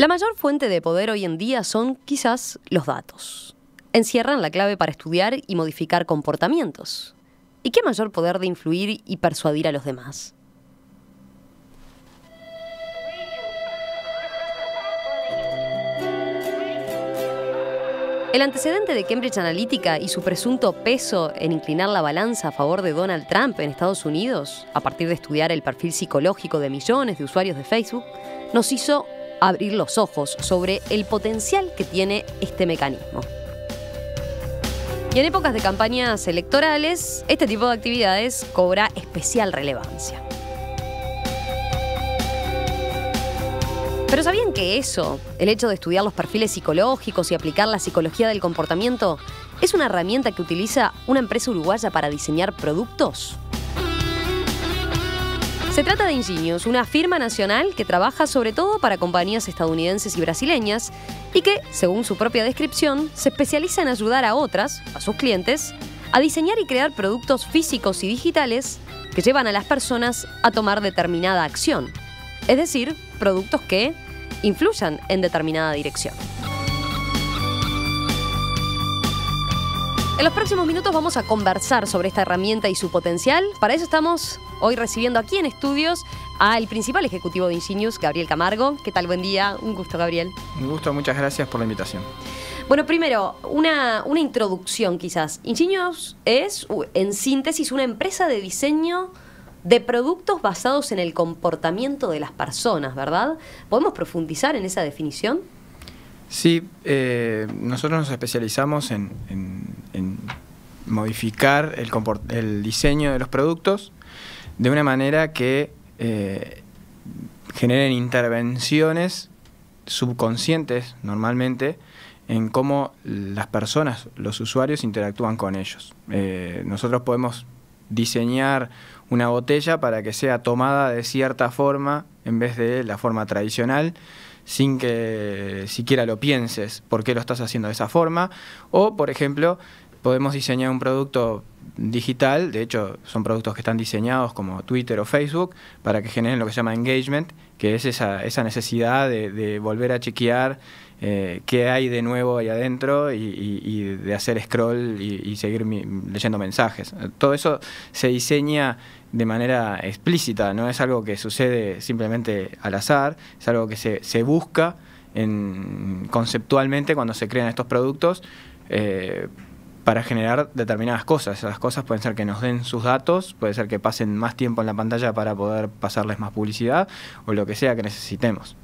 La mayor fuente de poder hoy en día son, quizás, los datos. Encierran la clave para estudiar y modificar comportamientos. ¿Y qué mayor poder de influir y persuadir a los demás? El antecedente de Cambridge Analytica y su presunto peso en inclinar la balanza a favor de Donald Trump en Estados Unidos, a partir de estudiar el perfil psicológico de millones de usuarios de Facebook, nos hizo abrir los ojos sobre el potencial que tiene este mecanismo. Y en épocas de campañas electorales, este tipo de actividades cobra especial relevancia. Pero ¿sabían que eso, el hecho de estudiar los perfiles psicológicos y aplicar la psicología del comportamiento, es una herramienta que utiliza una empresa uruguaya para diseñar productos? Se trata de Ingenious, una firma nacional que trabaja sobre todo para compañías estadounidenses y brasileñas y que, según su propia descripción, se especializa en ayudar a otras, a sus clientes, a diseñar y crear productos físicos y digitales que llevan a las personas a tomar determinada acción. Es decir, productos que influyan en determinada dirección. En los próximos minutos vamos a conversar sobre esta herramienta y su potencial. Para eso estamos hoy recibiendo aquí en estudios al principal ejecutivo de Ingenious, Gabriel Camargo. ¿Qué tal? Buen día. Un gusto, Gabriel. Un gusto, muchas gracias por la invitación. Bueno, primero, una introducción quizás. Ingenious es, en síntesis, una empresa de diseño de productos basados en el comportamiento de las personas, ¿verdad? ¿Podemos profundizar en esa definición? Sí, nosotros nos especializamos en modificar el diseño de los productos de una manera que generen intervenciones subconscientes, normalmente, en cómo las personas, los usuarios, interactúan con ellos. Nosotros podemos diseñar una botella para que sea tomada de cierta forma en vez de la forma tradicional, sin que siquiera lo pienses por qué lo estás haciendo de esa forma. O, por ejemplo, podemos diseñar un producto digital, de hecho son productos que están diseñados como Twitter o Facebook, para que generen lo que se llama engagement, que es esa necesidad de volver a chequear qué hay de nuevo ahí adentro y de hacer scroll y seguir leyendo mensajes. Todo eso se diseña de manera explícita, no es algo que sucede simplemente al azar, es algo que se busca conceptualmente cuando se crean estos productos para generar determinadas cosas. Esas cosas pueden ser que nos den sus datos, puede ser que pasen más tiempo en la pantalla para poder pasarles más publicidad o lo que sea que necesitemos.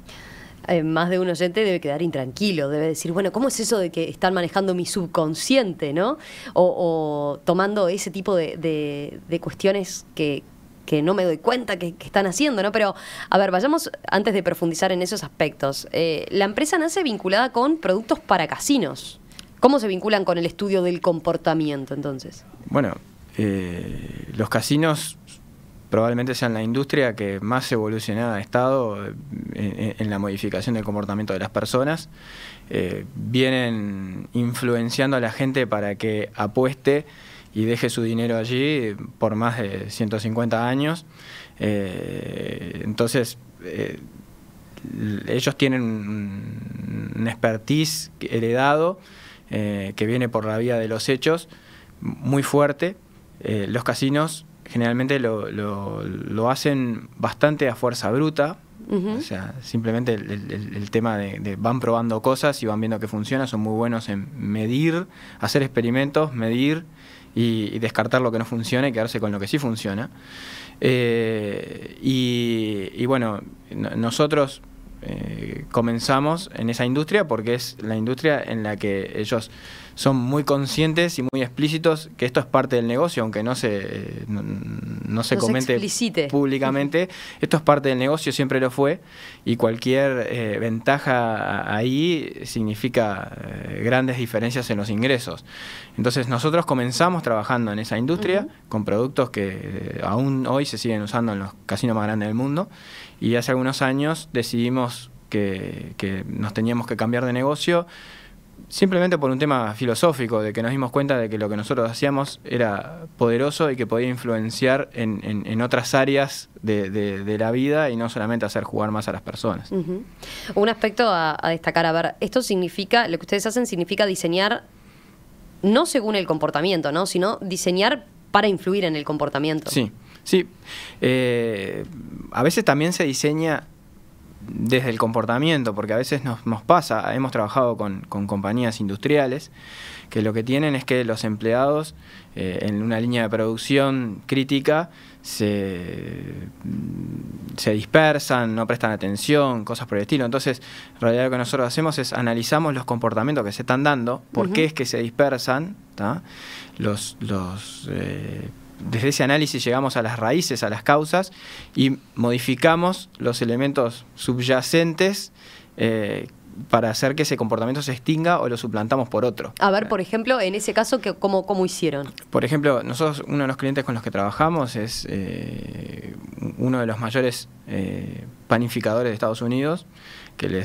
Más de un oyente debe quedar intranquilo, debe decir, bueno, ¿cómo es eso de que están manejando mi subconsciente, ¿no? O tomando ese tipo de cuestiones que no me doy cuenta que están haciendo, ¿no? Pero, a ver, vayamos, antes de profundizar en esos aspectos. La empresa nace vinculada con productos para casinos. ¿Cómo se vinculan con el estudio del comportamiento, entonces? Bueno, los casinos probablemente sean la industria que más evolucionada ha estado en la modificación del comportamiento de las personas. Vienen influenciando a la gente para que apueste y deje su dinero allí por más de 150 años. Entonces, ellos tienen un expertise heredado que viene por la vía de los hechos muy fuerte. Los casinos generalmente lo hacen bastante a fuerza bruta. O sea, simplemente el tema de van probando cosas y van viendo que funciona, son muy buenos en medir, hacer experimentos, medir y descartar lo que no funciona y quedarse con lo que sí funciona. Y bueno, nosotros comenzamos en esa industria porque es la industria en la que ellos son muy conscientes y muy explícitos que esto es parte del negocio, aunque no se comente públicamente. Esto es parte del negocio, siempre lo fue, y cualquier ventaja ahí significa grandes diferencias en los ingresos. Entonces nosotros comenzamos trabajando en esa industria con productos que aún hoy se siguen usando en los casinos más grandes del mundo, y hace algunos años decidimos que nos teníamos que cambiar de negocio simplemente por un tema filosófico, de que nos dimos cuenta de que lo que nosotros hacíamos era poderoso y que podía influenciar en otras áreas de la vida y no solamente hacer jugar más a las personas. Un aspecto a destacar, a ver, esto significa, lo que ustedes hacen significa diseñar no según el comportamiento, ¿no? Sino diseñar para influir en el comportamiento. Sí, sí. A veces también se diseña desde el comportamiento, porque a veces nos pasa, hemos trabajado con compañías industriales que lo que tienen es que los empleados en una línea de producción crítica se dispersan, no prestan atención, cosas por el estilo. Entonces, en realidad lo que nosotros hacemos es analizamos los comportamientos que se están dando, por qué es que se dispersan, ¿tá? Desde ese análisis llegamos a las raíces, a las causas, y modificamos los elementos subyacentes para hacer que ese comportamiento se extinga o lo suplantamos por otro. A ver, por ejemplo, en ese caso, ¿cómo hicieron? Por ejemplo, nosotros, uno de los clientes con los que trabajamos es uno de los mayores panificadores de Estados Unidos, que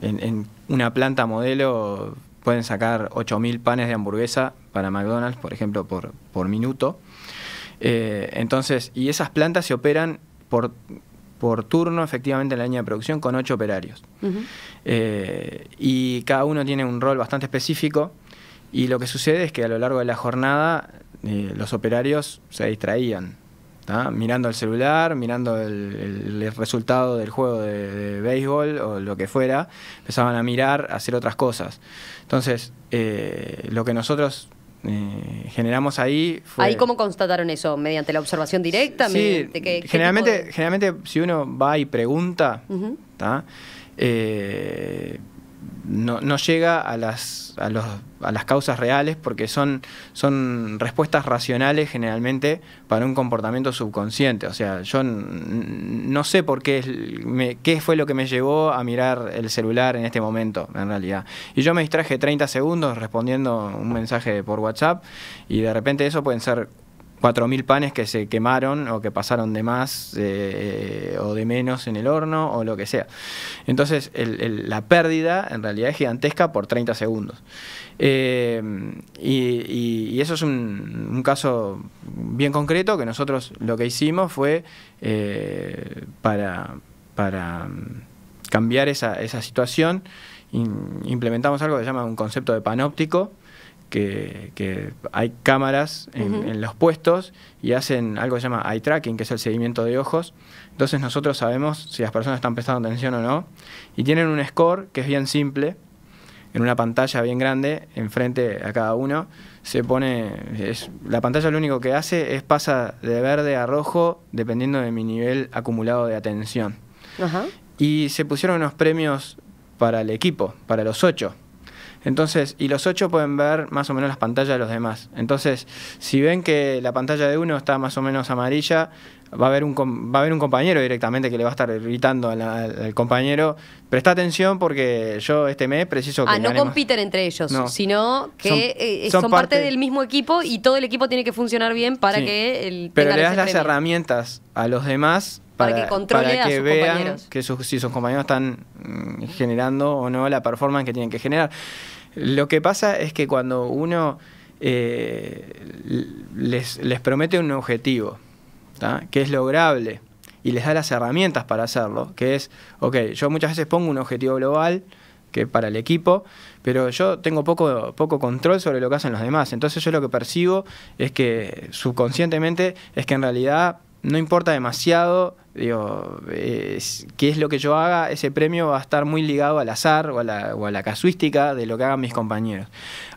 en una planta modelo pueden sacar 8.000 panes de hamburguesa para McDonald's, por ejemplo, por minuto. Entonces, y esas plantas se operan por turno, efectivamente, en la línea de producción, con 8 operarios. Y cada uno tiene un rol bastante específico, y lo que sucede es que a lo largo de la jornada los operarios se distraían, ¿tá? Mirando el celular, mirando el resultado del juego de béisbol o lo que fuera, empezaban a mirar, a hacer otras cosas. Entonces, lo que nosotros generamos ahí fue... ¿Ahí cómo constataron eso? ¿Mediante la observación directa? Sí, generalmente si uno va y pregunta, ¿tá? No llega a las causas reales, porque son respuestas racionales generalmente para un comportamiento subconsciente. O sea, yo no sé por qué fue lo que me llevó a mirar el celular en este momento, en realidad. Y yo me distraje 30 segundos respondiendo un mensaje por WhatsApp, y de repente eso pueden ser 4.000 panes que se quemaron o que pasaron de más o de menos en el horno o lo que sea. Entonces la pérdida en realidad es gigantesca por 30 segundos. Y eso es un caso bien concreto que nosotros lo que hicimos fue para cambiar esa situación, implementamos algo que se llama un concepto de panóptico, que hay cámaras en los puestos y hacen algo que se llama eye tracking, que es el seguimiento de ojos. Entonces nosotros sabemos si las personas están prestando atención o no, y tienen un score que es bien simple, en una pantalla bien grande, enfrente a cada uno, se pone, la pantalla lo único que hace es pasa de verde a rojo dependiendo de mi nivel acumulado de atención. Y se pusieron unos premios para el equipo, para los 8. Entonces, y los 8 pueden ver más o menos las pantallas de los demás. Entonces, si ven que la pantalla de uno está más o menos amarilla, va a haber un compañero directamente que le va a estar gritando al compañero: presta atención porque yo este mes preciso que no compiten entre ellos, no, sino que son parte del mismo equipo, y todo el equipo tiene que funcionar bien para que pero le das las herramientas a los demás para que controle a sus vean compañeros, que si sus compañeros están generando o no la performance que tienen que generar. Lo que pasa es que cuando uno les promete un objetivo, ¿tá? Que es lograble, y les da las herramientas para hacerlo, que es, ok, yo muchas veces pongo un objetivo global que para el equipo, pero yo tengo poco control sobre lo que hacen los demás. Entonces yo lo que percibo es que subconscientemente es que en realidad no importa demasiado, qué es lo que yo haga, ese premio va a estar muy ligado al azar o a la casuística de lo que hagan mis compañeros.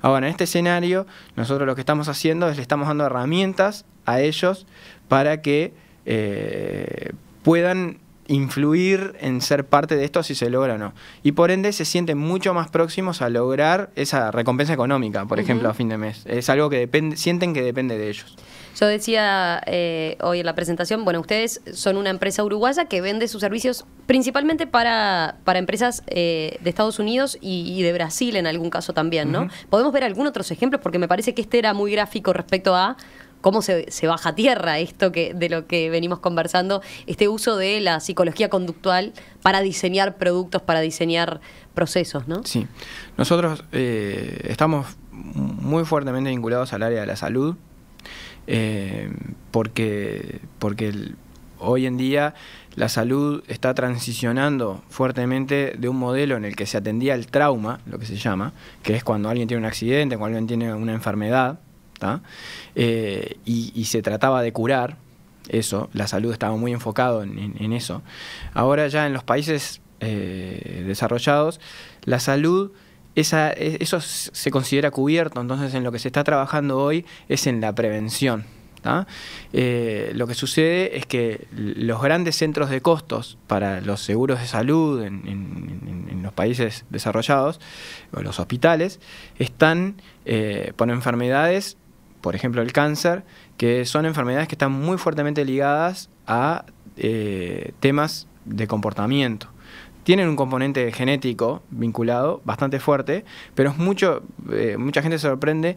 Ahora, en este escenario, nosotros lo que estamos haciendo es le estamos dando herramientas a ellos para que puedan influir en ser parte de esto, si se logra o no. Y por ende se sienten mucho más próximos a lograr esa recompensa económica, por ejemplo, a fin de mes. Es algo que sienten que depende de ellos. Yo decía hoy en la presentación, bueno, ustedes son una empresa uruguaya que vende sus servicios principalmente para empresas de Estados Unidos y de Brasil en algún caso también, ¿no? ¿Podemos ver algunos otros ejemplos? Porque me parece que este era muy gráfico respecto a cómo se baja a tierra esto de lo que venimos conversando, este uso de la psicología conductual para diseñar productos, para diseñar procesos, ¿no? Sí. Nosotros estamos muy fuertemente vinculados al área de la salud, porque hoy en día la salud está transicionando fuertemente de un modelo en el que se atendía el trauma, lo que se llama, que es cuando alguien tiene un accidente, cuando alguien tiene una enfermedad, y se trataba de curar eso. La salud estaba muy enfocado en eso. Ahora ya en los países desarrollados, la salud, eso se considera cubierto. Entonces en lo que se está trabajando hoy es en la prevención. Lo que sucede es que los grandes centros de costos para los seguros de salud en los países desarrollados, o los hospitales, están por enfermedades, por ejemplo el cáncer, que son enfermedades que están muy fuertemente ligadas a temas de comportamiento. Tienen un componente genético vinculado bastante fuerte, pero es mucha gente se sorprende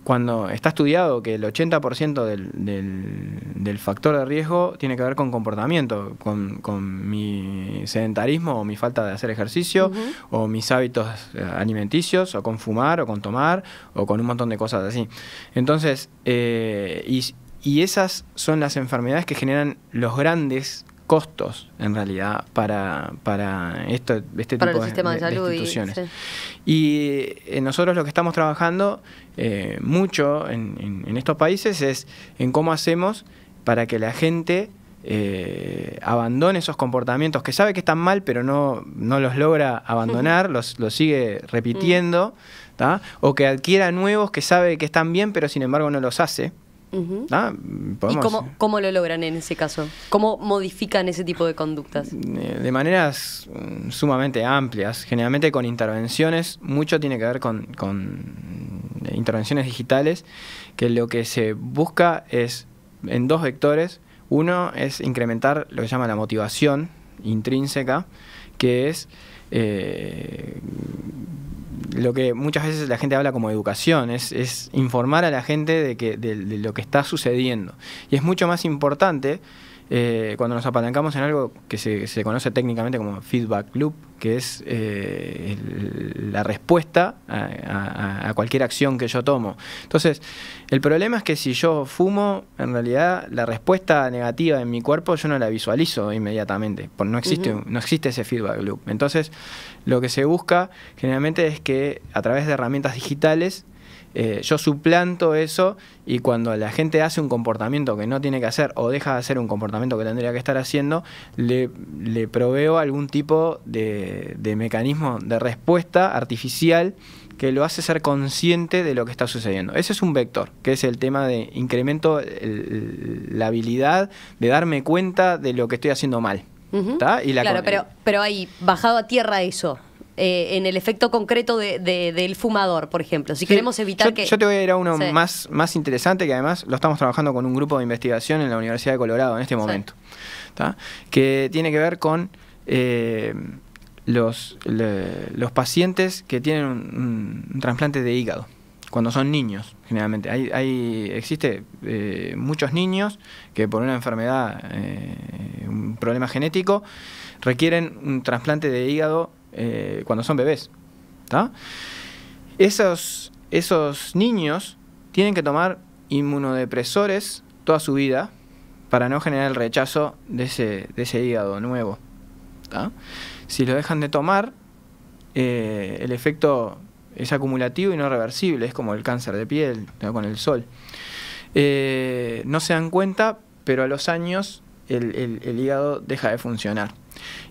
cuando está estudiado que el 80% del factor de riesgo tiene que ver con comportamiento, con mi sedentarismo o mi falta de hacer ejercicio, o mis hábitos alimenticios, o con fumar, o con tomar, o con un montón de cosas así. Entonces, y esas son las enfermedades que generan los grandes costos, en realidad, para este tipo de instituciones. Y nosotros lo que estamos trabajando mucho en estos países es en cómo hacemos para que la gente abandone esos comportamientos que sabe que están mal, pero no los logra abandonar, los sigue repitiendo, o que adquiera nuevos que sabe que están bien, pero sin embargo no los hace. ¿Y cómo lo logran en ese caso? ¿Cómo modifican ese tipo de conductas? De maneras sumamente amplias, generalmente con intervenciones. Mucho tiene que ver con intervenciones digitales, que lo que se busca es en dos vectores. Uno es incrementar lo que se llama la motivación intrínseca, que es lo que muchas veces la gente habla como educación, es informar a la gente de lo que está sucediendo. Y es mucho más importante cuando nos apalancamos en algo que se conoce técnicamente como feedback loop, que es la respuesta a cualquier acción que yo tomo. Entonces, el problema es que si yo fumo, en realidad la respuesta negativa en mi cuerpo yo no la visualizo inmediatamente, porque no existe ese feedback loop. Entonces, lo que se busca generalmente es que a través de herramientas digitales yo suplanto eso, y cuando la gente hace un comportamiento que no tiene que hacer o deja de hacer un comportamiento que tendría que estar haciendo, le proveo algún tipo de mecanismo de respuesta artificial que lo hace ser consciente de lo que está sucediendo. Ese es un vector, que es el tema de incremento la habilidad de darme cuenta de lo que estoy haciendo mal. Claro, pero ahí, bajado a tierra eso, en el efecto concreto del fumador, por ejemplo. Si queremos evitar yo te voy a ir a uno más interesante, que además lo estamos trabajando con un grupo de investigación en la Universidad de Colorado en este momento, que tiene que ver con los pacientes que tienen un trasplante de hígado, cuando son niños, generalmente. Existe muchos niños que por una enfermedad, un problema genético, requieren un trasplante de hígado cuando son bebés. Esos niños tienen que tomar inmunodepresores toda su vida para no generar el rechazo de ese hígado nuevo. Si lo dejan de tomar, el efecto es acumulativo y no reversible, es como el cáncer de piel, con el sol. No se dan cuenta, pero a los años el hígado deja de funcionar.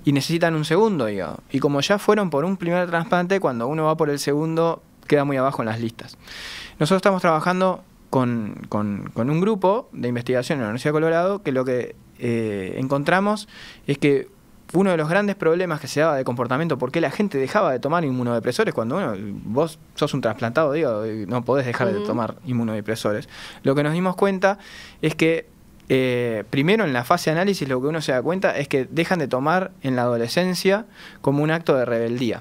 Y necesitan un segundo hígado. Y como ya fueron por un primer trasplante, cuando uno va por el segundo, queda muy abajo en las listas. Nosotros estamos trabajando con un grupo de investigación en la Universidad de Colorado, que lo que encontramos es que uno de los grandes problemas que se daba de comportamiento, porque la gente dejaba de tomar inmunodepresores cuando vos sos un trasplantado de hígado y no podés dejar de tomar inmunodepresores. Lo que nos dimos cuenta es que primero en la fase de análisis lo que uno se da cuenta es que dejan de tomar en la adolescencia como un acto de rebeldía.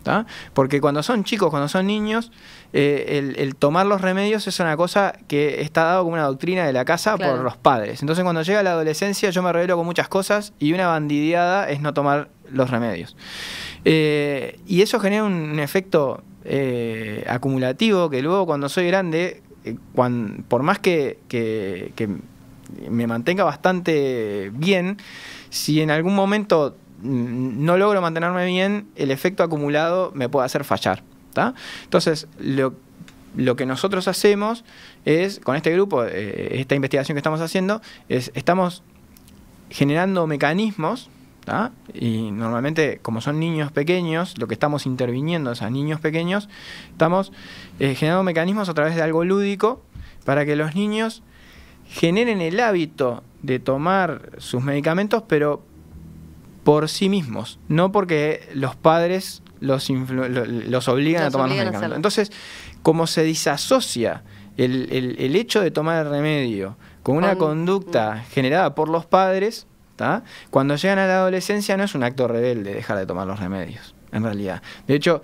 ¿tá? Porque cuando son chicos, cuando son niños, el tomar los remedios es una cosa que está dado como una doctrina de la casa por los padres. Entonces cuando llega la adolescencia yo me revelo con muchas cosas y una bandideada es no tomar los remedios. Y eso genera un efecto acumulativo que luego cuando soy grande, por más que me mantenga bastante bien, si en algún momento no logro mantenerme bien, el efecto acumulado me puede hacer fallar, ¿tá? Entonces, lo que nosotros hacemos es, con este grupo, esta investigación que estamos haciendo, estamos generando mecanismos, ¿tá? Y normalmente, como son niños pequeños, lo que estamos interviniendo es a niños pequeños, estamos generando mecanismos a través de algo lúdico para que los niños generen el hábito de tomar sus medicamentos, pero por sí mismos, no porque los padres los obligan a tomar los medicamentos. Entonces, como se disasocia el hecho de tomar el remedio con una conducta generada por los padres, ¿tá? Cuando llegan a la adolescencia no es un acto rebelde dejar de tomar los remedios, en realidad. De hecho,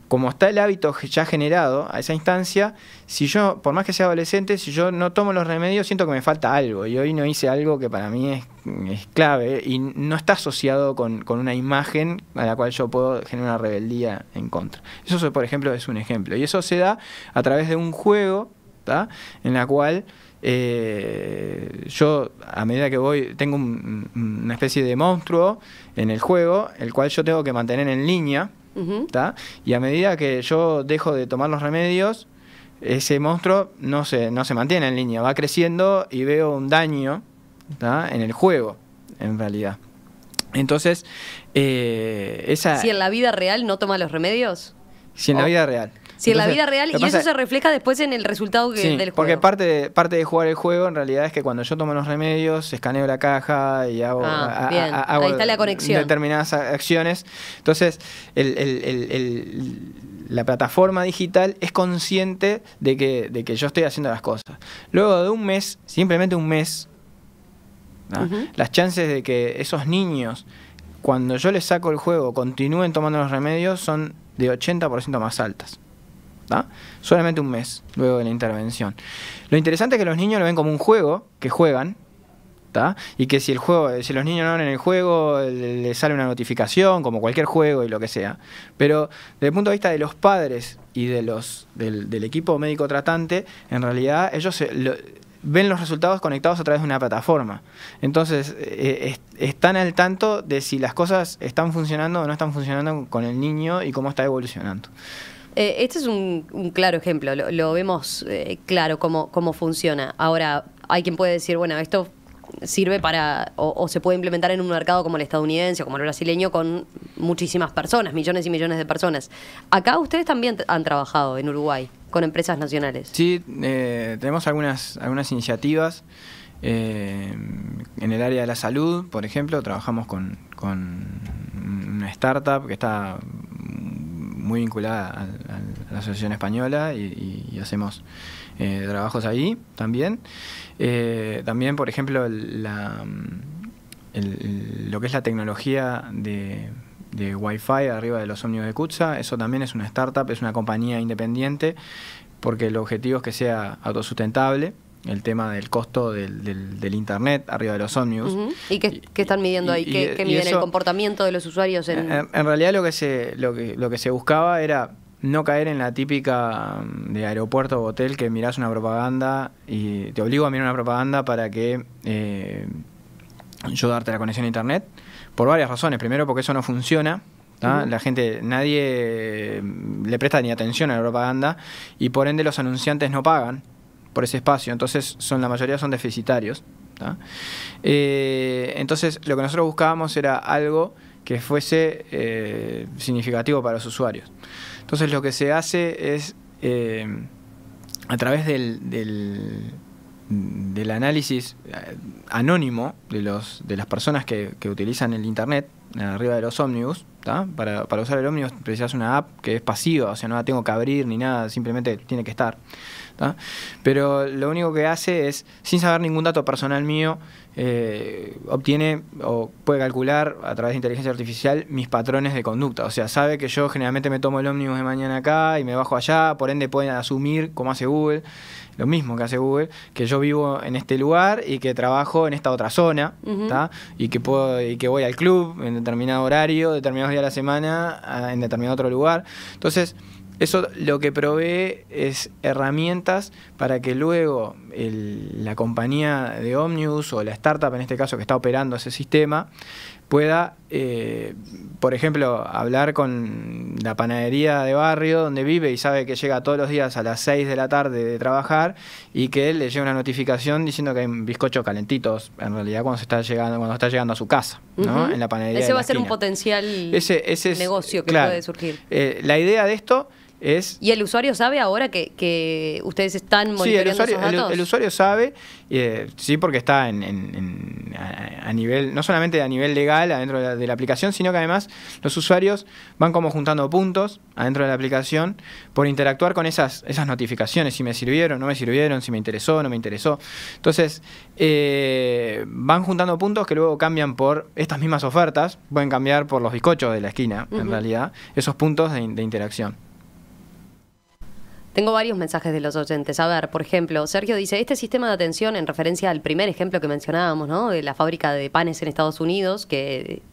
como está el hábito ya generado a esa instancia, si yo, por más que sea adolescente, si yo no tomo los remedios, siento que me falta algo. Y hoy no hice algo que para mí es clave y no está asociado con una imagen a la cual yo puedo generar una rebeldía en contra. Eso, por ejemplo, es un ejemplo. Y eso se da a través de un juego, ¿tá? En la cual yo, a medida que voy, tengo una especie de monstruo en el juego, el cual yo tengo que mantener en línea. ¿Tá? Y a medida que yo dejo de tomar los remedios, ese monstruo no se mantiene en línea, va creciendo y veo un daño, ¿tá? En el juego, en realidad. Entonces, si en la vida real no toma los remedios. Si en la vida real. Si en la vida real, y eso se refleja después en el resultado del juego. Porque parte de jugar el juego en realidad es que cuando yo tomo los remedios, escaneo la caja y hago, ahí está la conexión. Determinadas acciones. Entonces, la plataforma digital es consciente de que yo estoy haciendo las cosas. Luego de un mes, simplemente un mes, ¿no? Las chances de que esos niños, cuando yo les saco el juego, continúen tomando los remedios son de 80% más altas. ¿tá? Solamente un mes luego de la intervención. Lo interesante es que los niños lo ven como un juego que juegan, ¿tá? Y que si los niños no ven en el juego, les sale una notificación, como cualquier juego y lo que sea. Pero desde el punto de vista de los padres y del equipo médico tratante, en realidad ellos ven los resultados conectados a través de una plataforma. Entonces, están al tanto de si las cosas están funcionando o no están funcionando con el niño y cómo está evolucionando. Este es un claro ejemplo, lo vemos claro cómo funciona. Ahora, hay quien puede decir, bueno, esto sirve para, o se puede implementar en un mercado como el estadounidense o como el brasileño con muchísimas personas, millones y millones de personas. Acá ustedes también han trabajado en Uruguay con empresas nacionales. Sí, tenemos algunas iniciativas en el área de la salud, por ejemplo. Trabajamos con una startup que está muy vinculada a la Asociación Española y hacemos trabajos ahí también. También, por ejemplo, lo que es la tecnología de Wi-Fi arriba de los ómnibus de CUTSA, eso también es una startup, es una compañía independiente, porque el objetivo es que sea autosustentable, el tema del costo del internet arriba de los ómnibus. ¿Y qué están midiendo ahí? ¿Qué miden eso, el comportamiento de los usuarios? En realidad lo que se buscaba era no caer en la típica de aeropuerto o hotel que mirás una propaganda y te obligo a mirar una propaganda para que yo darte la conexión a internet, por varias razones. Primero, porque eso no funciona. La gente, nadie le presta ni atención a la propaganda y por ende los anunciantes no pagan por ese espacio, entonces la mayoría son deficitarios. Entonces lo que nosotros buscábamos era algo que fuese significativo para los usuarios. Entonces lo que se hace es a través del análisis anónimo de las personas que utilizan el internet, arriba de los ómnibus. Para usar el ómnibus precisas una app que es pasiva, o sea, no la tengo que abrir ni nada, simplemente tiene que estar. Pero lo único que hace es, sin saber ningún dato personal mío, obtiene o puede calcular a través de inteligencia artificial mis patrones de conducta. O sea, sabe que yo generalmente me tomo el ómnibus de mañana acá y me bajo allá, por ende pueden asumir, como hace Google, lo mismo que hace Google, que yo vivo en este lugar y que trabajo en esta otra zona, y que voy al club en determinado horario, determinados días de la semana, en determinado otro lugar. Entonces, eso lo que provee es herramientas para que luego la compañía de ómnibus o la startup, en este caso que está operando ese sistema, pueda, por ejemplo, hablar con la panadería de barrio donde vive y sabe que llega todos los días a las 6 de la tarde de trabajar y que él le llega una notificación diciendo que hay bizcochos calentitos, en realidad cuando está llegando a su casa, ¿no? En la panadería. Ese va a ser un potencial negocio que puede surgir. La idea de esto es... ¿Y el usuario sabe ahora que ustedes están monitoreando esos datos? El usuario sabe, sí, porque está a nivel, no solamente a nivel legal adentro de la aplicación, sino que además los usuarios van como juntando puntos adentro de la aplicación por interactuar con esas notificaciones, si me sirvieron, no me sirvieron, si me interesó, no me interesó. Entonces, van juntando puntos que luego cambian por estas mismas ofertas, pueden cambiar por los bizcochos de la esquina, en realidad, esos puntos de interacción. Tengo varios mensajes de los oyentes. A ver, por ejemplo, Sergio dice, este sistema de atención, en referencia al primer ejemplo que mencionábamos, ¿no? De la fábrica de panes en Estados Unidos, que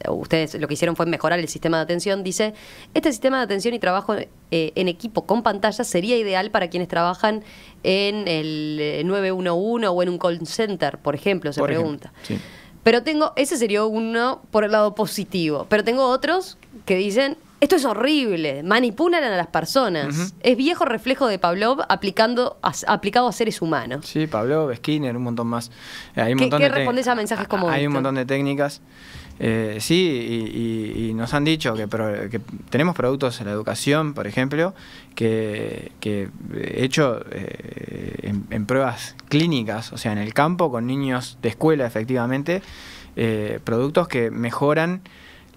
ustedes lo que hicieron fue mejorar el sistema de atención, dice, este sistema de atención y trabajo en equipo con pantalla sería ideal para quienes trabajan en el 911 o en un call center, por ejemplo, se pregunta. Sí. Pero ese sería uno por el lado positivo. Pero tengo otros que dicen, esto es horrible, manipulan a las personas. Es viejo reflejo de Pavlov aplicado a seres humanos. Sí, Pavlov, Skinner, un montón más. ¿Qué respondes a mensajes como Hay esto? un montón de técnicas. Sí, y nos han dicho que tenemos productos en la educación, por ejemplo, que hecho en pruebas clínicas, o sea, en el campo, con niños de escuela, efectivamente, productos que mejoran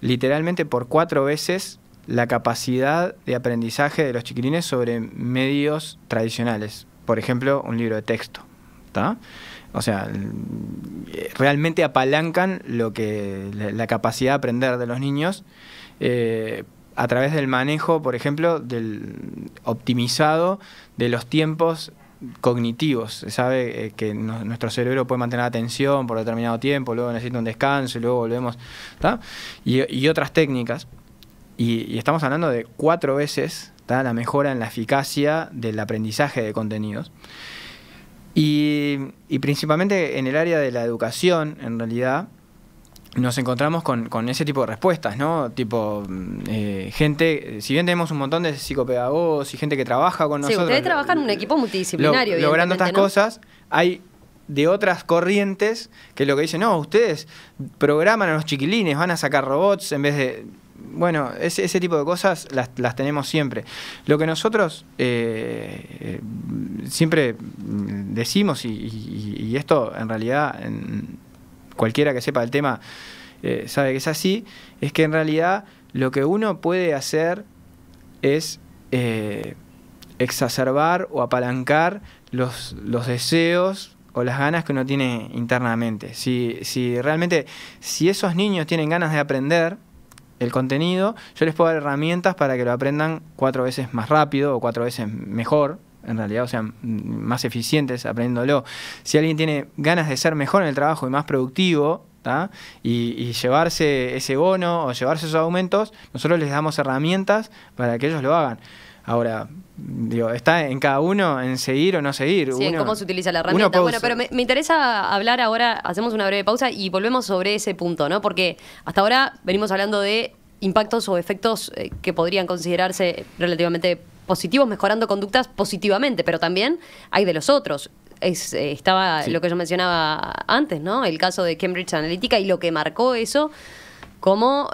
literalmente por 4 veces la capacidad de aprendizaje de los chiquilines sobre medios tradicionales. Por ejemplo, un libro de texto, ¿tá? O sea, realmente apalancan la capacidad de aprender de los niños a través del manejo, por ejemplo, del optimizado de los tiempos cognitivos. Se sabe que nuestro cerebro puede mantener atención por determinado tiempo, luego necesita un descanso y luego volvemos, ¿tá? Y otras técnicas. Y estamos hablando de 4 veces, ¿tá? La mejora en la eficacia del aprendizaje de contenidos. Y principalmente en el área de la educación, en realidad, nos encontramos con ese tipo de respuestas, ¿no? Tipo, gente, si bien tenemos un montón de psicopedagogos y gente que trabaja con nosotros... Sí, ustedes trabajan en un equipo multidisciplinario, logrando estas ¿no? cosas, hay de otras corrientes que lo que dicen, no, ustedes programan a los chiquilines, van a sacar robots en vez de... Bueno, ese tipo de cosas las tenemos siempre. Lo que nosotros siempre decimos, y esto en realidad cualquiera que sepa el tema sabe que es así, es que en realidad lo que uno puede hacer es exacerbar o apalancar los deseos o las ganas que uno tiene internamente. Si realmente, si esos niños tienen ganas de aprender el contenido, yo les puedo dar herramientas para que lo aprendan 4 veces más rápido o 4 veces mejor, en realidad, o sea, más eficientes aprendiéndolo. Si alguien tiene ganas de ser mejor en el trabajo y más productivo, ¿tá? y llevarse ese bono o llevarse esos aumentos, nosotros les damos herramientas para que ellos lo hagan. Ahora, digo, está en cada uno en seguir o no seguir. Sí, en cómo se utiliza la herramienta. Bueno, pero me interesa hablar ahora, hacemos una breve pausa y volvemos sobre ese punto, ¿no? Porque hasta ahora venimos hablando de impactos o efectos que podrían considerarse relativamente positivos, mejorando conductas positivamente, pero también hay de los otros. Estaba lo que yo mencionaba antes, ¿no? El caso de Cambridge Analytica y lo que marcó eso como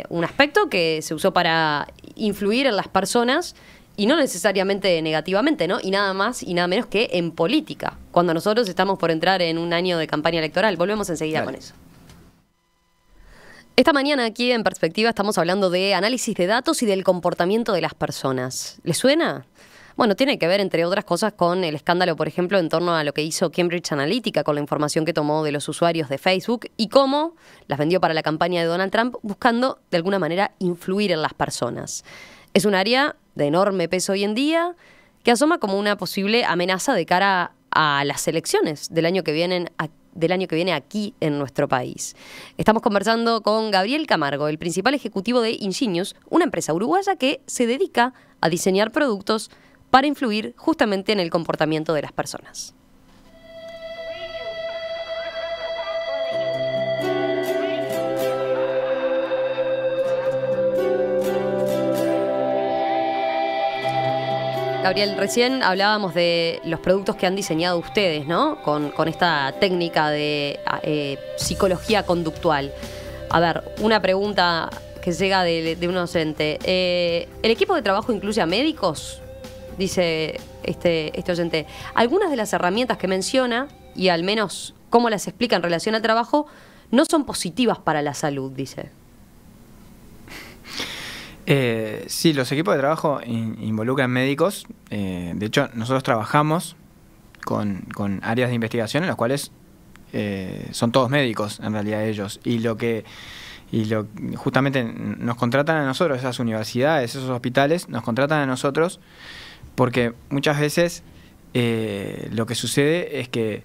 un aspecto que se usó para influir en las personas y no necesariamente negativamente, ¿no? Y nada más y nada menos que en política, cuando nosotros estamos por entrar en un año de campaña electoral. Volvemos enseguida con eso. Esta mañana aquí en Perspectiva estamos hablando de análisis de datos y del comportamiento de las personas. ¿Les suena? Bueno, tiene que ver, entre otras cosas, con el escándalo, por ejemplo, en torno a lo que hizo Cambridge Analytica con la información que tomó de los usuarios de Facebook y cómo las vendió para la campaña de Donald Trump, buscando, de alguna manera, influir en las personas. Es un área de enorme peso hoy en día que asoma como una posible amenaza de cara a las elecciones del año que viene aquí en nuestro país. Estamos conversando con Gabriel Camargo, el principal ejecutivo de Ingenius, una empresa uruguaya que se dedica a diseñar productos para influir justamente en el comportamiento de las personas. Gabriel, recién hablábamos de los productos que han diseñado ustedes, ¿no? Con esta técnica de psicología conductual. A ver, una pregunta que llega de un oyente. ¿El equipo de trabajo incluye a médicos? Dice este oyente. Algunas de las herramientas que menciona, y al menos cómo las explica en relación al trabajo, no son positivas para la salud, dice. Sí, los equipos de trabajo involucran médicos. De hecho, nosotros trabajamos con áreas de investigación en las cuales son todos médicos, en realidad, ellos. Justamente nos contratan a nosotros, esas universidades, esos hospitales, nos contratan a nosotros porque muchas veces lo que sucede es que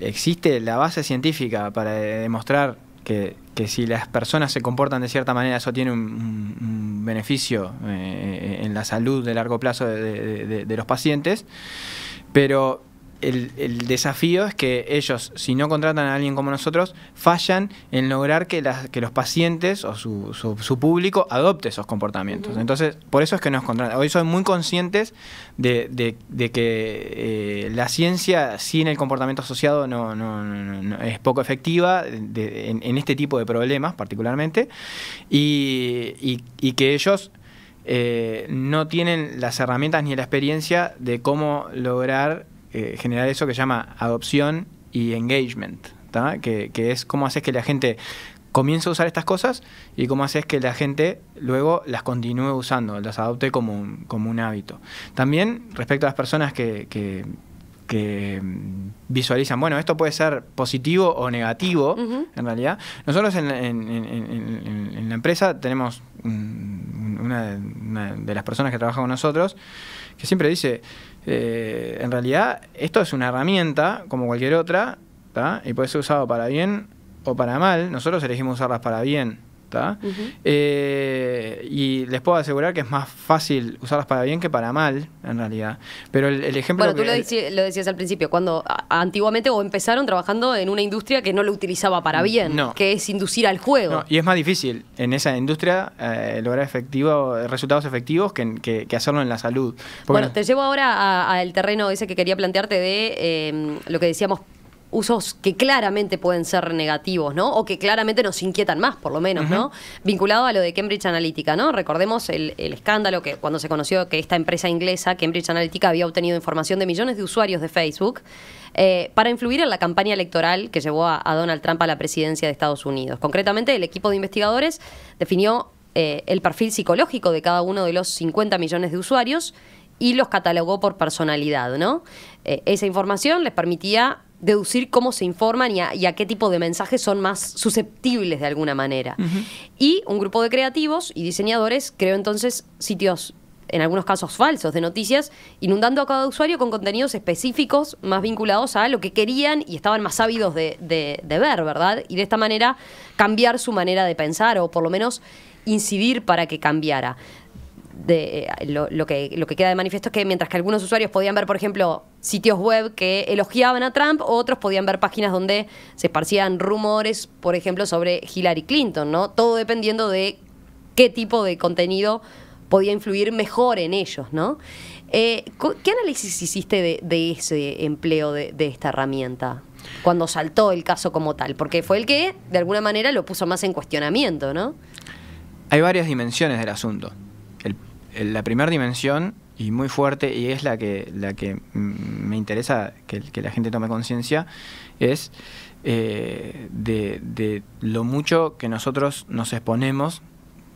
existe la base científica para demostrar que si las personas se comportan de cierta manera, eso tiene un beneficio en la salud de largo plazo de los pacientes, pero el desafío es que ellos, si no contratan a alguien como nosotros, fallan en lograr que los pacientes o su público adopte esos comportamientos. Entonces, por eso es que nos contratan. Hoy son muy conscientes de que la ciencia sin el comportamiento asociado no es poco efectiva en este tipo de problemas particularmente, y que ellos no tienen las herramientas ni la experiencia de cómo lograr generar eso que se llama adopción y engagement, ¿tá? Que es cómo haces que la gente comience a usar estas cosas y cómo haces que la gente luego las continúe usando, las adopte como un hábito. También respecto a las personas que visualizan, bueno, esto puede ser positivo o negativo, en realidad. Nosotros en la empresa tenemos una de las personas que trabaja con nosotros que siempre dice, en realidad esto es una herramienta como cualquier otra, ¿tá? Y puede ser usado para bien o para mal. Nosotros elegimos usarlas para bien, ¿tá? Y les puedo asegurar que es más fácil usarlas para bien que para mal, en realidad. Pero el ejemplo... Bueno, tú lo decías al principio, cuando antiguamente empezaron trabajando en una industria que no lo utilizaba para bien, que es inducir al juego. No, y es más difícil en esa industria lograr resultados efectivos que hacerlo en la salud. Bueno, te llevo ahora al terreno ese que quería plantearte de lo que decíamos, usos que claramente pueden ser negativos, ¿no? O que claramente nos inquietan más, por lo menos, ¿no? Vinculado a lo de Cambridge Analytica, ¿no? Recordemos el escándalo que cuando se conoció que esta empresa inglesa, Cambridge Analytica, había obtenido información de millones de usuarios de Facebook para influir en la campaña electoral que llevó a Donald Trump a la presidencia de Estados Unidos. Concretamente, el equipo de investigadores definió el perfil psicológico de cada uno de los 50 millones de usuarios y los catalogó por personalidad, ¿no? Esa información les permitía deducir cómo se informan y a qué tipo de mensajes son más susceptibles de alguna manera. Y un grupo de creativos y diseñadores creó entonces sitios, en algunos casos falsos, de noticias, inundando a cada usuario con contenidos específicos más vinculados a lo que querían y estaban más ávidos de ver, ¿verdad? Y de esta manera cambiar su manera de pensar, o por lo menos incidir para que cambiara. Lo que queda de manifiesto es que mientras que algunos usuarios podían ver, por ejemplo, sitios web que elogiaban a Trump, otros podían ver páginas donde se esparcían rumores, por ejemplo, sobre Hillary Clinton, ¿no? Todo dependiendo de qué tipo de contenido podía influir mejor en ellos, ¿no? ¿Qué análisis hiciste de ese empleo de esta herramienta cuando saltó el caso como tal? Porque fue el que, de alguna manera, lo puso más en cuestionamiento, ¿no? Hay varias dimensiones del asunto. La primera dimensión y muy fuerte, y es la que me interesa que la gente tome conciencia, es de lo mucho que nosotros nos exponemos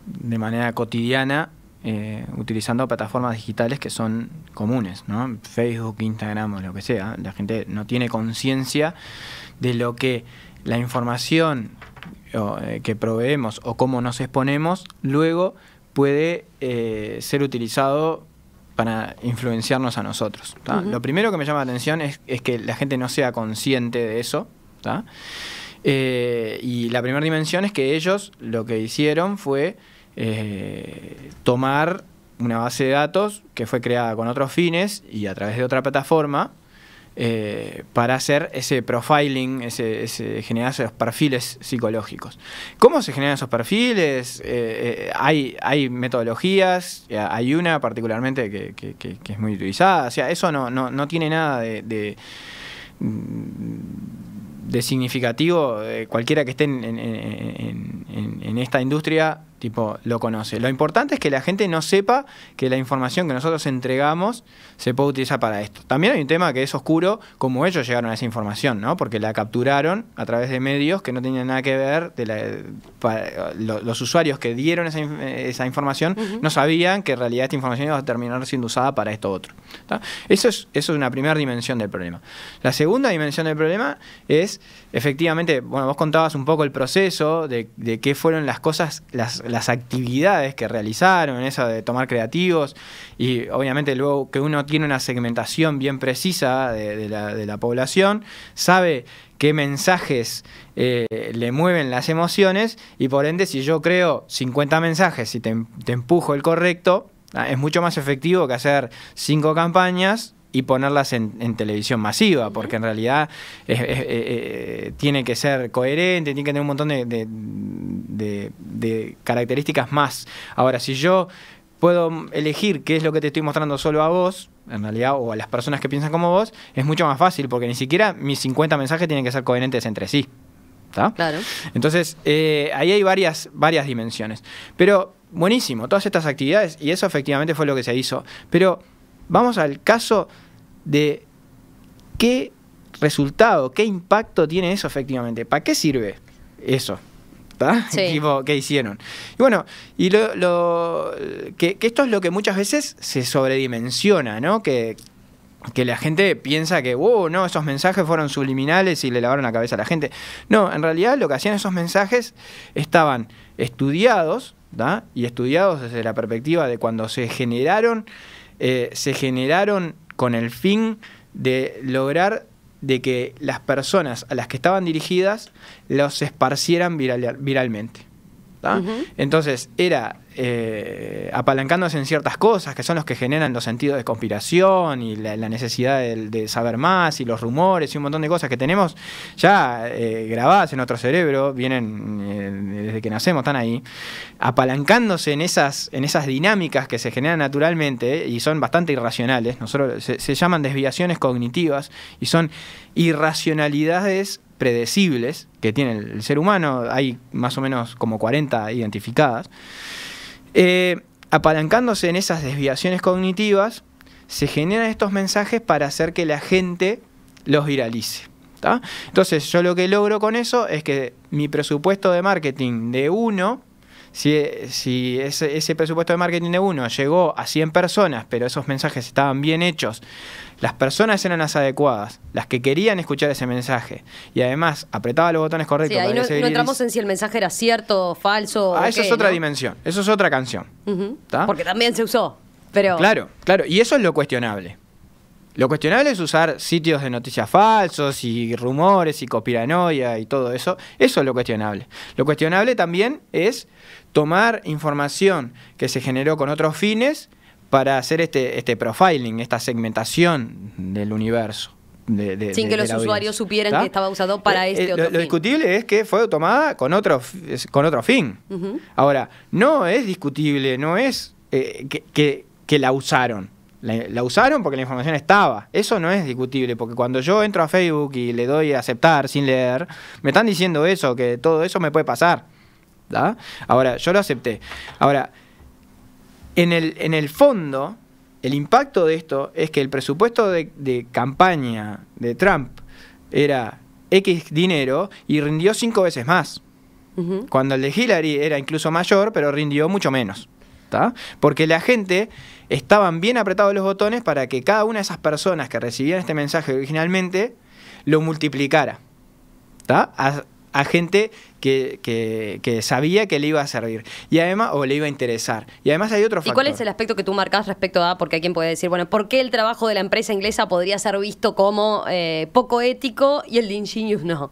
de manera cotidiana utilizando plataformas digitales que son comunes, ¿no? Facebook, Instagram o lo que sea. La gente no tiene conciencia de lo que la información que proveemos o cómo nos exponemos luego puede ser utilizado para influenciarnos a nosotros. Lo primero que me llama la atención es que la gente no sea consciente de eso. Y la primera dimensión es que ellos lo que hicieron fue tomar una base de datos que fue creada con otros fines y a través de otra plataforma para hacer ese profiling, generar esos perfiles psicológicos. ¿Cómo se generan esos perfiles? Hay metodologías, hay una particularmente que es muy utilizada. O sea, eso no tiene nada de significativo. Cualquiera que esté en esta industria tipo lo conoce. Lo importante es que la gente no sepa que la información que nosotros entregamos se puede utilizar para esto. También hay un tema que es oscuro, como ellos llegaron a esa información, ¿no? Porque la capturaron a través de medios que no tenían nada que ver. Los usuarios que dieron esa información no sabían que en realidad esta información iba a terminar siendo usada para esto otro. Eso es una primera dimensión del problema. La segunda dimensión del problema es, efectivamente, bueno, vos contabas un poco el proceso de qué fueron las cosas, las actividades que realizaron, eso de tomar creativos, y obviamente luego que uno tiene una segmentación bien precisa de la población, sabe qué mensajes le mueven las emociones, y por ende si yo creo 50 mensajes y te empujo el correcto, es mucho más efectivo que hacer 5 campañas y ponerlas en televisión masiva, porque en realidad tiene que ser coherente, tiene que tener un montón de características más. Ahora, si yo puedo elegir qué es lo que te estoy mostrando solo a vos, en realidad, o a las personas que piensan como vos, es mucho más fácil, porque ni siquiera mis 50 mensajes tienen que ser coherentes entre sí. ¿Tá? Claro. Entonces, ahí hay varias dimensiones. Pero, buenísimo, todas estas actividades, y eso efectivamente fue lo que se hizo. Pero vamos al caso de qué resultado, qué impacto tiene eso efectivamente. ¿Para qué sirve eso? Sí. ¿Qué hicieron? Y bueno, que esto es lo que muchas veces se sobredimensiona, ¿no? Que la gente piensa que, no, esos mensajes fueron subliminales y le lavaron la cabeza a la gente. No, en realidad lo que hacían esos mensajes estaban estudiados, ¿da? Y estudiados desde la perspectiva de cuando se generaron con el fin de lograr de que las personas a las que estaban dirigidas los esparcieran viralmente. Entonces era apalancándose en ciertas cosas que son los que generan los sentidos de conspiración y la necesidad de saber más y los rumores y un montón de cosas que tenemos ya grabadas en nuestro cerebro, vienen desde que nacemos, están ahí, apalancándose en esas dinámicas que se generan naturalmente y son bastante irracionales. Se llaman desviaciones cognitivas y son irracionalidades predecibles que tiene el ser humano. Hay más o menos como 40 identificadas. Apalancándose en esas desviaciones cognitivas, se generan estos mensajes para hacer que la gente los viralice. ¿Tá? Entonces, yo lo que logro con eso es que mi presupuesto de marketing de 1, si ese presupuesto de marketing de 1 llegó a 100 personas, pero esos mensajes estaban bien hechos, las personas eran las adecuadas, las que querían escuchar ese mensaje, y además apretaba los botones correctos. Sí, ahí no entramos en si el mensaje era cierto, falso. Eso es otra dimensión, eso es otra canción. Porque también se usó. Pero... Claro, y eso es lo cuestionable. Lo cuestionable es usar sitios de noticias falsos y rumores y conspiranoia y todo eso. Eso es lo cuestionable. Lo cuestionable también es tomar información que se generó con otros fines para hacer este profiling, esta segmentación del universo. Sin que los usuarios supieran que estaba usado para otro fin. Lo discutible es que fue tomada con otro fin. Ahora, no es discutible, no es que la usaron. La usaron porque la información estaba. Eso no es discutible, porque cuando yo entro a Facebook y le doy a aceptar sin leer, me están diciendo eso, que todo eso me puede pasar. ¿Da? Ahora, yo lo acepté. Ahora, en el fondo, el impacto de esto es que el presupuesto de campaña de Trump era X dinero y rindió 5 veces más. Cuando el de Hillary era incluso mayor, pero rindió mucho menos. ¿Tá? Porque la gente estaban bien apretados los botones para que cada una de esas personas que recibían este mensaje originalmente lo multiplicara. ¿Tá? A gente que sabía que le iba a servir y además, o le iba a interesar. Y además hay otro factor. ¿Y cuál es el aspecto que tú marcás respecto a, porque hay quien puede decir, bueno, ¿por qué el trabajo de la empresa inglesa podría ser visto como poco ético y el de Ingenious no?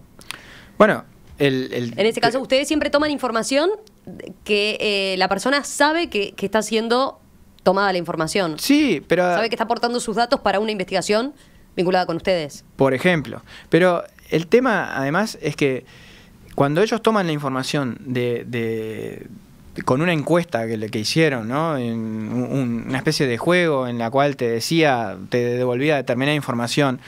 Bueno, en ese caso, ustedes siempre toman información que la persona sabe que está siendo tomada la información. Sí, pero... Sabe que está aportando sus datos para una investigación vinculada con ustedes. Por ejemplo. Pero el tema, además, es que cuando ellos toman la información con una encuesta que hicieron, ¿no? En una especie de juego en la cual te devolvía determinada información,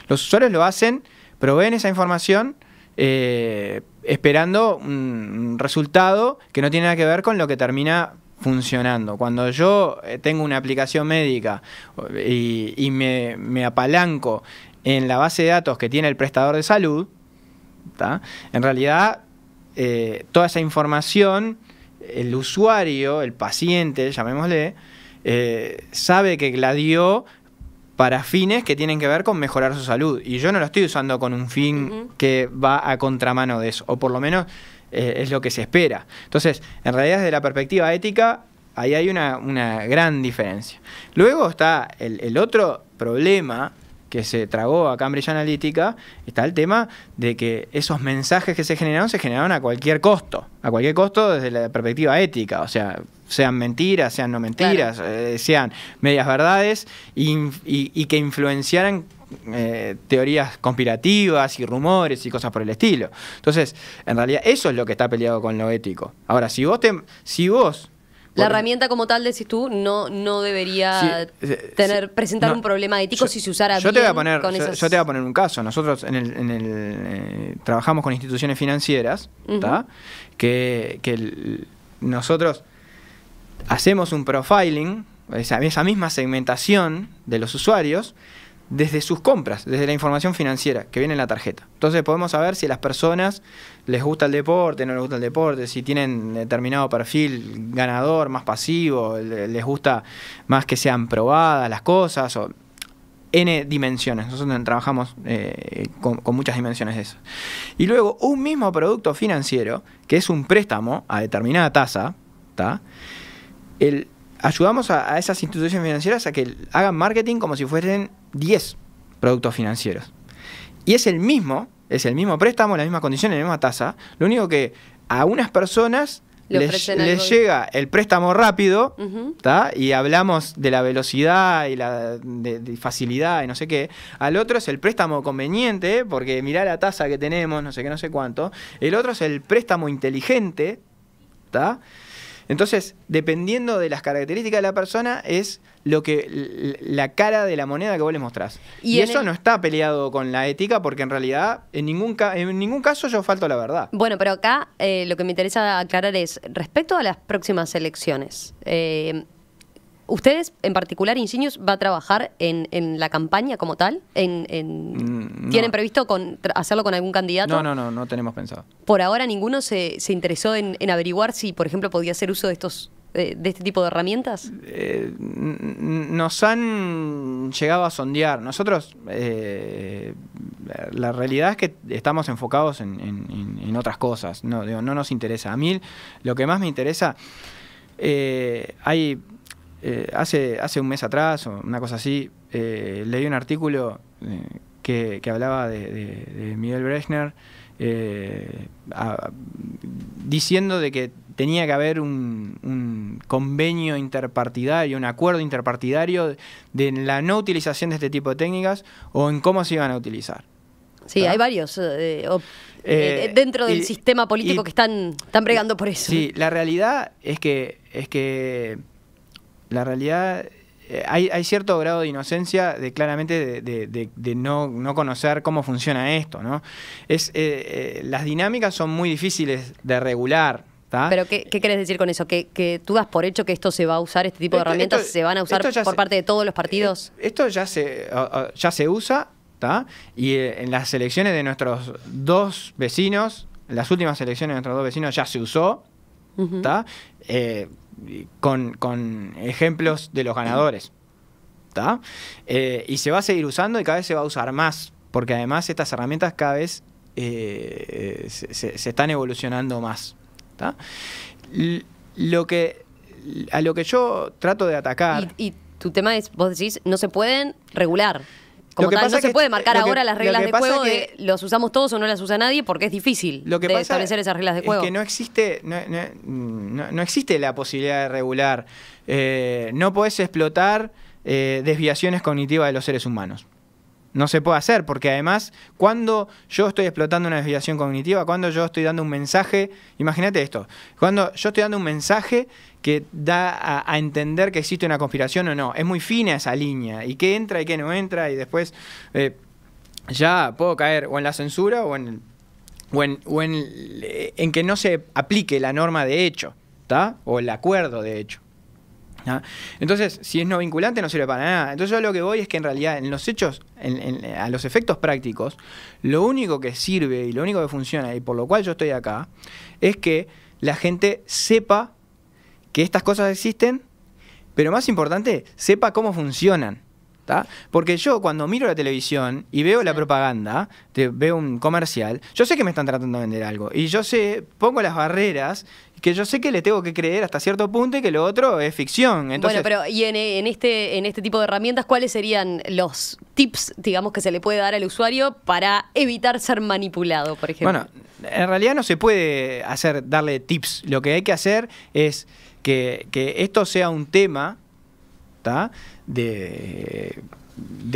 los usuarios lo hacen, proveen esa información esperando un resultado que no tiene nada que ver con lo que termina funcionando. Cuando yo tengo una aplicación médica y me apalanco en la base de datos que tiene el prestador de salud, ¿tá? En realidad toda esa información el usuario, el paciente, llamémosle, sabe que la dio para fines que tienen que ver con mejorar su salud. Y yo no lo estoy usando con un fin que va a contramano de eso, o por lo menos es lo que se espera. Entonces, en realidad, desde la perspectiva ética, ahí hay una gran diferencia. Luego está el otro problema que se tragó a Cambridge Analytica, está el tema de que esos mensajes que se generaron a cualquier costo desde la perspectiva ética, o sea, sean mentiras, sean no mentiras, claro, sean medias verdades y que influenciaran teorías conspirativas y rumores y cosas por el estilo. Entonces, en realidad, eso es lo que está peleado con lo ético. Ahora, si vos la herramienta como tal, decís tú, no debería presentar un problema ético si se usara bien con esas... Yo te voy a poner un caso. Nosotros trabajamos con instituciones financieras, que nosotros hacemos un profiling, esa misma segmentación de los usuarios, desde sus compras, desde la información financiera que viene en la tarjeta. Entonces podemos saber si a las personas les gusta el deporte, no les gusta el deporte, si tienen determinado perfil ganador, más pasivo, les gusta más que sean probadas las cosas, o N dimensiones. Nosotros trabajamos con muchas dimensiones de eso. Y luego un mismo producto financiero, que es un préstamo a determinada tasa, ¿tá? Ayudamos a esas instituciones financieras a que hagan marketing como si fuesen 10 productos financieros. Y es el mismo préstamo, las mismas condiciones, la misma tasa. Lo único que a unas personas les llega el préstamo rápido, ¿tá? Y hablamos de la velocidad y de facilidad y no sé qué. Al otro es el préstamo conveniente, porque mirá la tasa que tenemos, no sé qué, no sé cuánto. El otro es el préstamo inteligente, ¿tá? Entonces, dependiendo de las características de la persona, es la cara de la moneda que vos les mostrás. Y eso no está peleado con la ética, porque en realidad en ningún caso yo falto a la verdad. Bueno, pero acá lo que me interesa aclarar es, respecto a las próximas elecciones, ¿ustedes, en particular, Ingenious, va a trabajar en la campaña como tal? ¿Tienen previsto hacerlo con algún candidato? No tenemos pensado. Por ahora ninguno se interesó en averiguar si, por ejemplo, podía hacer uso de este tipo de herramientas. Nos han llegado a sondear. Nosotros, la realidad es que estamos enfocados en otras cosas. No nos interesa. A mí lo que más me interesa, hace un mes atrás, o una cosa así, leí un artículo que hablaba de Miguel Brechner, diciendo de que tenía que haber un convenio interpartidario, un acuerdo interpartidario de la no utilización de este tipo de técnicas o en cómo se iban a utilizar. Sí, ¿verdad? Hay varios dentro del sistema político que están bregando por eso. Sí, la realidad es que la realidad hay cierto grado de inocencia claramente de no conocer cómo funciona esto, ¿no? Las dinámicas son muy difíciles de regular, ¿tá? ¿Pero qué querés decir con eso? ¿Que tú das por hecho que esto se va a usar, este tipo de herramientas se van a usar por parte de todos los partidos? Esto ya se usa, ¿tá? Y en las elecciones de nuestros dos vecinos, en las últimas elecciones de nuestros dos vecinos ya se usó, ¿tá? Con ejemplos de los ganadores, ¿tá? Y se va a seguir usando y cada vez se va a usar más, porque además estas herramientas cada vez se están evolucionando más, ¿tá? A lo que yo trato de atacar... Y tu tema es, vos decís, no se pueden regular. Como tal, no se puede marcar ahora las reglas de juego de los usamos todos o no las usa nadie, porque es difícil de establecer esas reglas de juego. Es que no existe la posibilidad de regular. No podés explotar desviaciones cognitivas de los seres humanos. No se puede hacer, porque además, cuando yo estoy explotando una desviación cognitiva, cuando yo estoy dando un mensaje, imagínate esto, cuando yo estoy dando un mensaje que da a entender que existe una conspiración o no, es muy fina esa línea, y qué entra y qué no entra, y después ya puedo caer o en la censura o en que no se aplique la norma de hecho, ¿tá? O el acuerdo de hecho. ¿Ah? Entonces, si es no vinculante no sirve para nada. Entonces yo lo que voy es que en realidad en los hechos, a los efectos prácticos, lo único que sirve y lo único que funciona y por lo cual yo estoy acá, es que la gente sepa que estas cosas existen, pero más importante, sepa cómo funcionan. ¿Tá? Porque yo cuando miro la televisión y veo la propaganda, veo un comercial, yo sé que me están tratando de vender algo y yo pongo las barreras que yo sé que le tengo que creer hasta cierto punto y que lo otro es ficción. Entonces, bueno, pero y en este tipo de herramientas, ¿cuáles serían los tips, digamos, que se le puede dar al usuario para evitar ser manipulado, por ejemplo? Bueno, en realidad no se puede darle tips. Lo que hay que hacer es que esto sea un tema, ¿tá? de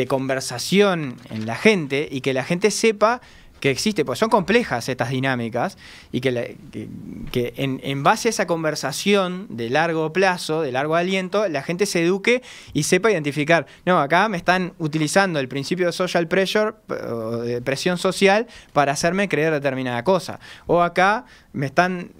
conversación en la gente y que la gente sepa que existe, pues son complejas estas dinámicas y que en base a esa conversación de largo plazo, de largo aliento, la gente se eduque y sepa identificar, no, acá me están utilizando el principio de social pressure, o de presión social, para hacerme creer determinada cosa, o acá me están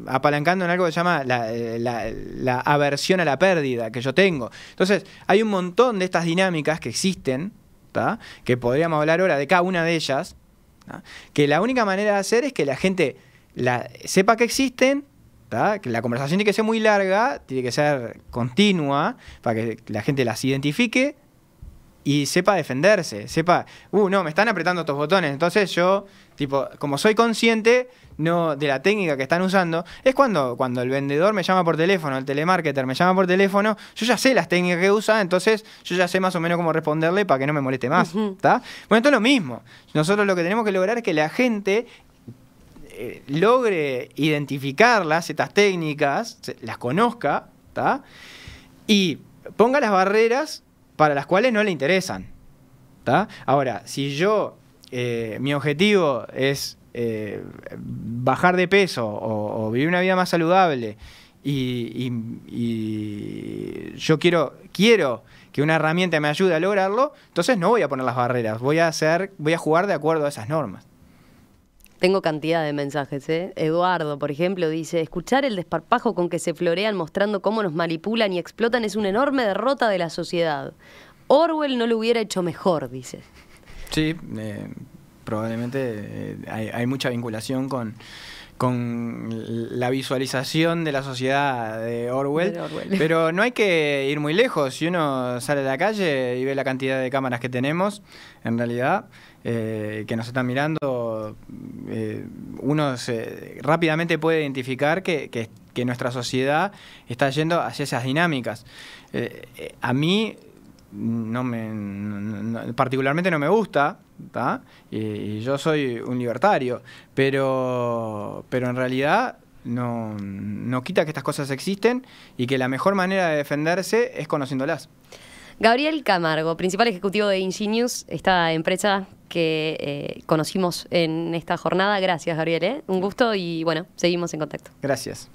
apalancando en algo que se llama la aversión a la pérdida que yo tengo. Entonces, hay un montón de estas dinámicas que existen, ¿tá? Que podríamos hablar ahora de cada una de ellas, ¿tá? Que la única manera de hacer es que la gente sepa que existen, ¿tá? Que la conversación tiene que ser muy larga, tiene que ser continua, para que la gente las identifique y sepa defenderse, sepa, no, me están apretando estos botones, entonces yo, como soy consciente de la técnica que están usando, es cuando el vendedor me llama por teléfono, el telemarketer me llama por teléfono, yo ya sé las técnicas que usa, entonces yo ya sé más o menos cómo responderle para que no me moleste más, ¿tá? Bueno, esto es lo mismo. Nosotros lo que tenemos que lograr es que la gente logre identificarlas, estas técnicas, las conozca, ¿tá? Y ponga las barreras para las cuales no le interesan, ¿tá? Ahora, si mi objetivo es bajar de peso o vivir una vida más saludable y yo quiero que una herramienta me ayude a lograrlo, entonces no voy a poner las barreras, voy a jugar de acuerdo a esas normas. Tengo cantidad de mensajes, ¿eh? Eduardo, por ejemplo, dice: escuchar el desparpajo con que se florean mostrando cómo nos manipulan y explotan es una enorme derrota de la sociedad. Orwell no lo hubiera hecho mejor, dice. Sí, probablemente hay mucha vinculación con la visualización de la sociedad de Orwell, pero no hay que ir muy lejos. Si uno sale a la calle y ve la cantidad de cámaras que tenemos, en realidad, que nos están mirando, uno rápidamente puede identificar que nuestra sociedad está yendo hacia esas dinámicas. A mí particularmente no me gusta, ¿tá? Y yo soy un libertario, pero en realidad no quita que estas cosas existen y que la mejor manera de defenderse es conociéndolas. Gabriel Camargo, principal ejecutivo de Ingenius, esta empresa que conocimos en esta jornada. Gracias, Gabriel, un gusto y bueno, seguimos en contacto. Gracias.